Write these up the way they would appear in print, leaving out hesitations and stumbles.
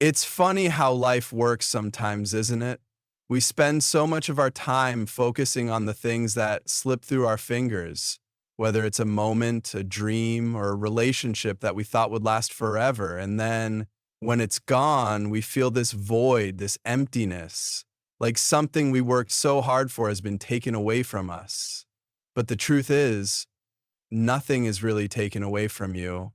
It's funny how life works sometimes, isn't it? We spend so much of our time focusing on the things that slip through our fingers, whether it's a moment, a dream, or a relationship that we thought would last forever. And then when it's gone, we feel this void, this emptiness, like something we worked so hard for has been taken away from us. But the truth is, nothing is really taken away from you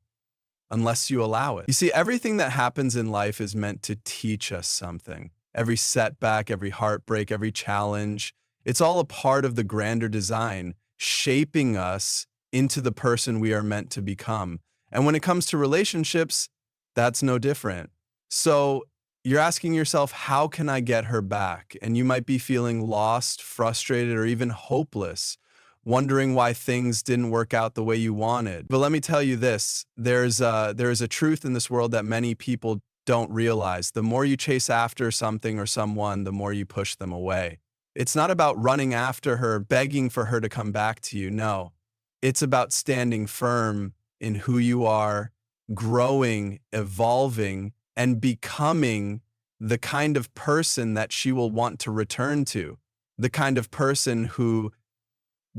unless you allow it. You see, everything that happens in life is meant to teach us something. Every setback, every heartbreak, every challenge, it's all a part of the grander design, shaping us into the person we are meant to become. And when it comes to relationships, that's no different. So you're asking yourself, how can I get her back? And you might be feeling lost, frustrated, or even hopeless, wondering why things didn't work out the way you wanted. But let me tell you this, there is a truth in this world that many people don't realize. The more you chase after something or someone, the more you push them away. It's not about running after her, begging for her to come back to you. No, it's about standing firm in who you are, growing, evolving, and becoming the kind of person that she will want to return to, the kind of person who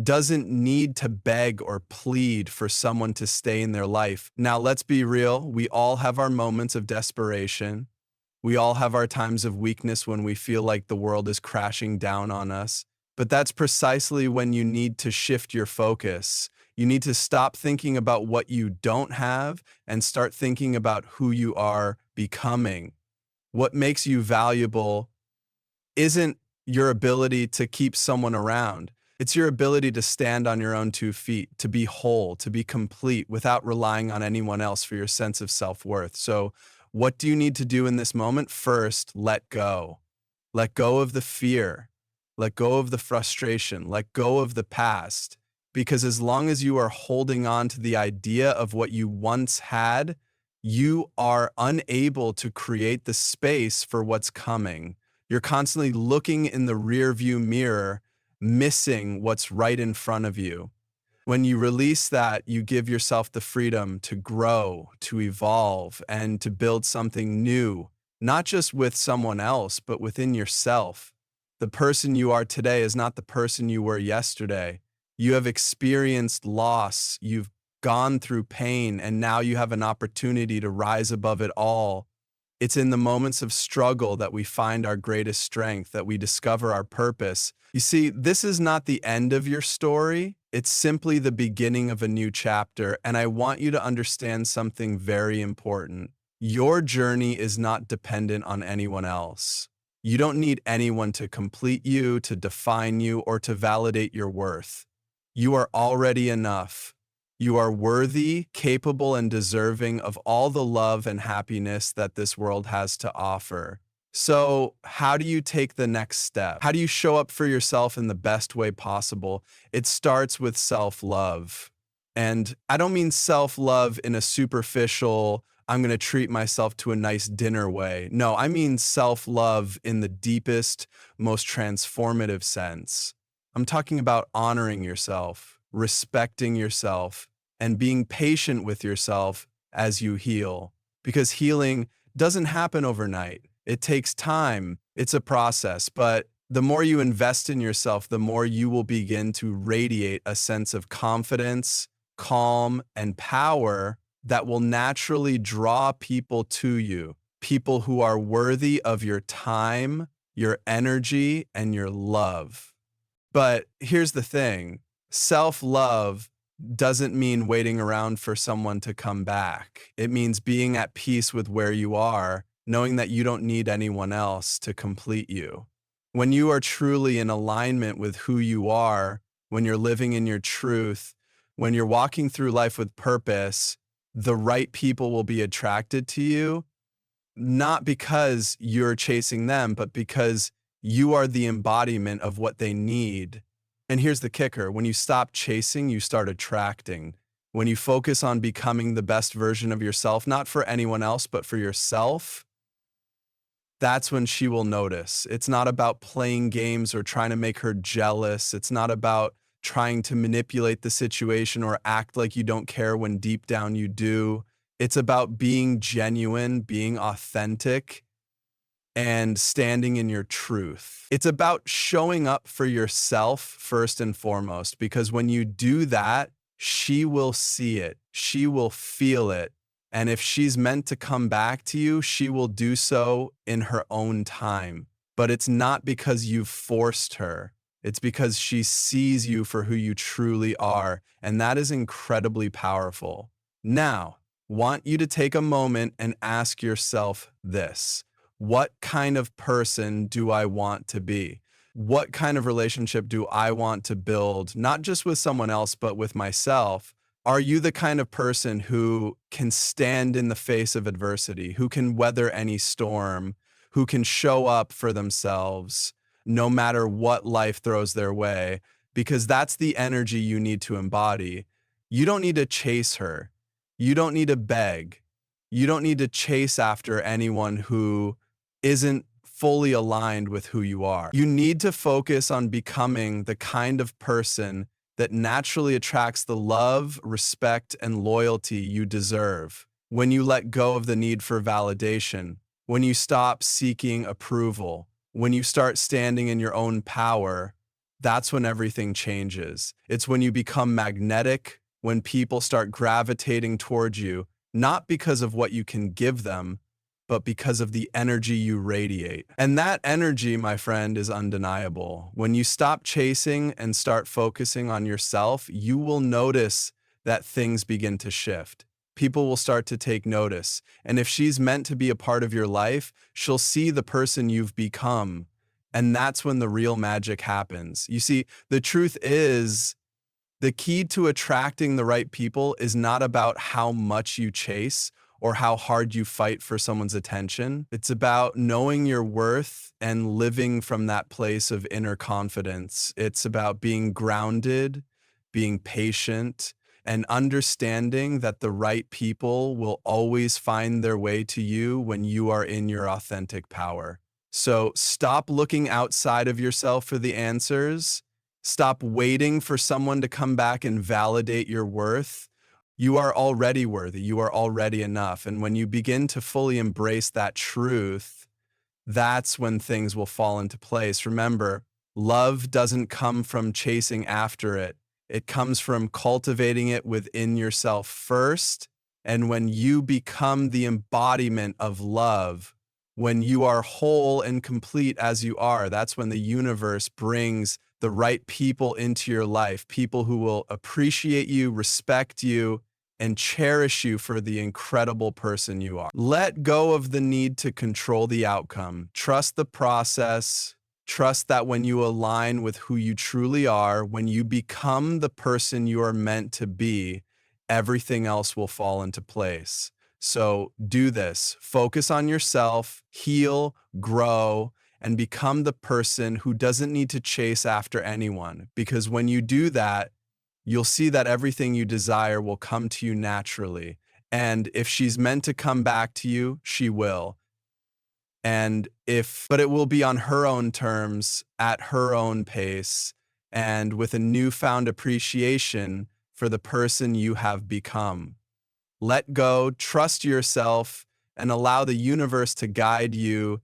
doesn't need to beg or plead for someone to stay in their life. Now, let's be real. We all have our moments of desperation. We all have our times of weakness when we feel like the world is crashing down on us. But that's precisely when you need to shift your focus. You need to stop thinking about what you don't have and start thinking about who you are becoming. What makes you valuable isn't your ability to keep someone around. It's your ability to stand on your own 2 feet, to be whole, to be complete without relying on anyone else for your sense of self-worth. So what do you need to do in this moment? First, let go. Let go of the fear. Let go of the frustration. Let go of the past. Because as long as you are holding on to the idea of what you once had, you are unable to create the space for what's coming. You're constantly looking in the rearview mirror, missing what's right in front of you. When you release that, you give yourself the freedom to grow, to evolve, and to build something new, not just with someone else, but within yourself. The person you are today is not the person you were yesterday. You have experienced loss, you've gone through pain, and now you have an opportunity to rise above it all. It's in the moments of struggle that we find our greatest strength, that we discover our purpose. You see, this is not the end of your story. It's simply the beginning of a new chapter, and I want you to understand something very important. Your journey is not dependent on anyone else. You don't need anyone to complete you, to define you, or to validate your worth. You are already enough. You are worthy, capable, and deserving of all the love and happiness that this world has to offer. So, how do you take the next step? How do you show up for yourself in the best way possible? It starts with self-love. And I don't mean self-love in a superficial, I'm going to treat myself to a nice dinner way. No, I mean self-love in the deepest, most transformative sense. I'm talking about honoring yourself, respecting yourself, and being patient with yourself as you heal. Because healing doesn't happen overnight. It takes time. It's a process. But the more you invest in yourself, the more you will begin to radiate a sense of confidence, calm, and power that will naturally draw people to you. People who are worthy of your time, your energy, and your love. But here's the thing, self-love doesn't mean waiting around for someone to come back. It means being at peace with where you are, knowing that you don't need anyone else to complete you. When you are truly in alignment with who you are, when you're living in your truth, when you're walking through life with purpose, the right people will be attracted to you, not because you're chasing them, but because you are the embodiment of what they need. And here's the kicker. When you stop chasing, you start attracting. When you focus on becoming the best version of yourself, not for anyone else, but for yourself, that's when she will notice. It's not about playing games or trying to make her jealous. It's not about trying to manipulate the situation or act like you don't care when deep down you do. It's about being genuine, being authentic, and standing in your truth. It's about showing up for yourself first and foremost, because when you do that, she will see it, she will feel it. And if she's meant to come back to you, she will do so in her own time. But it's not because you've forced her. It's because she sees you for who you truly are. And that is incredibly powerful. Now, want you to take a moment and ask yourself this: what kind of person do I want to be? What kind of relationship do I want to build, not just with someone else, but with myself? Are you the kind of person who can stand in the face of adversity, who can weather any storm, who can show up for themselves no matter what life throws their way? Because that's the energy you need to embody. You don't need to chase her. You don't need to beg. You don't need to chase after anyone who isn't fully aligned with who you are. You need to focus on becoming the kind of person that naturally attracts the love, respect, and loyalty you deserve. When you let go of the need for validation, when you stop seeking approval, when you start standing in your own power, that's when everything changes. It's when you become magnetic, when people start gravitating towards you, not because of what you can give them, but because of the energy you radiate. And that energy, my friend, is undeniable. When you stop chasing and start focusing on yourself, you will notice that things begin to shift. People will start to take notice. And if she's meant to be a part of your life, she'll see the person you've become. And that's when the real magic happens. You see, the truth is, the key to attracting the right people is not about how much you chase or how hard you fight for someone's attention. It's about knowing your worth and living from that place of inner confidence. It's about being grounded, being patient, and understanding that the right people will always find their way to you when you are in your authentic power. So stop looking outside of yourself for the answers. Stop waiting for someone to come back and validate your worth. You are already worthy. You are already enough. And when you begin to fully embrace that truth, that's when things will fall into place. Remember, love doesn't come from chasing after it. It comes from cultivating it within yourself first. And when you become the embodiment of love, when you are whole and complete as you are, that's when the universe brings the right people into your life, people who will appreciate you, respect you, and cherish you for the incredible person you are. Let go of the need to control the outcome. Trust the process. Trust that when you align with who you truly are, when you become the person you are meant to be, everything else will fall into place. So do this. Focus on yourself, heal, grow, and become the person who doesn't need to chase after anyone. Because when you do that, you'll see that everything you desire will come to you naturally. And if she's meant to come back to you, she will. But it will be on her own terms, at her own pace, and with a newfound appreciation for the person you have become. Let go, trust yourself, and allow the universe to guide you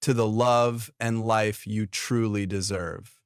to the love and life you truly deserve.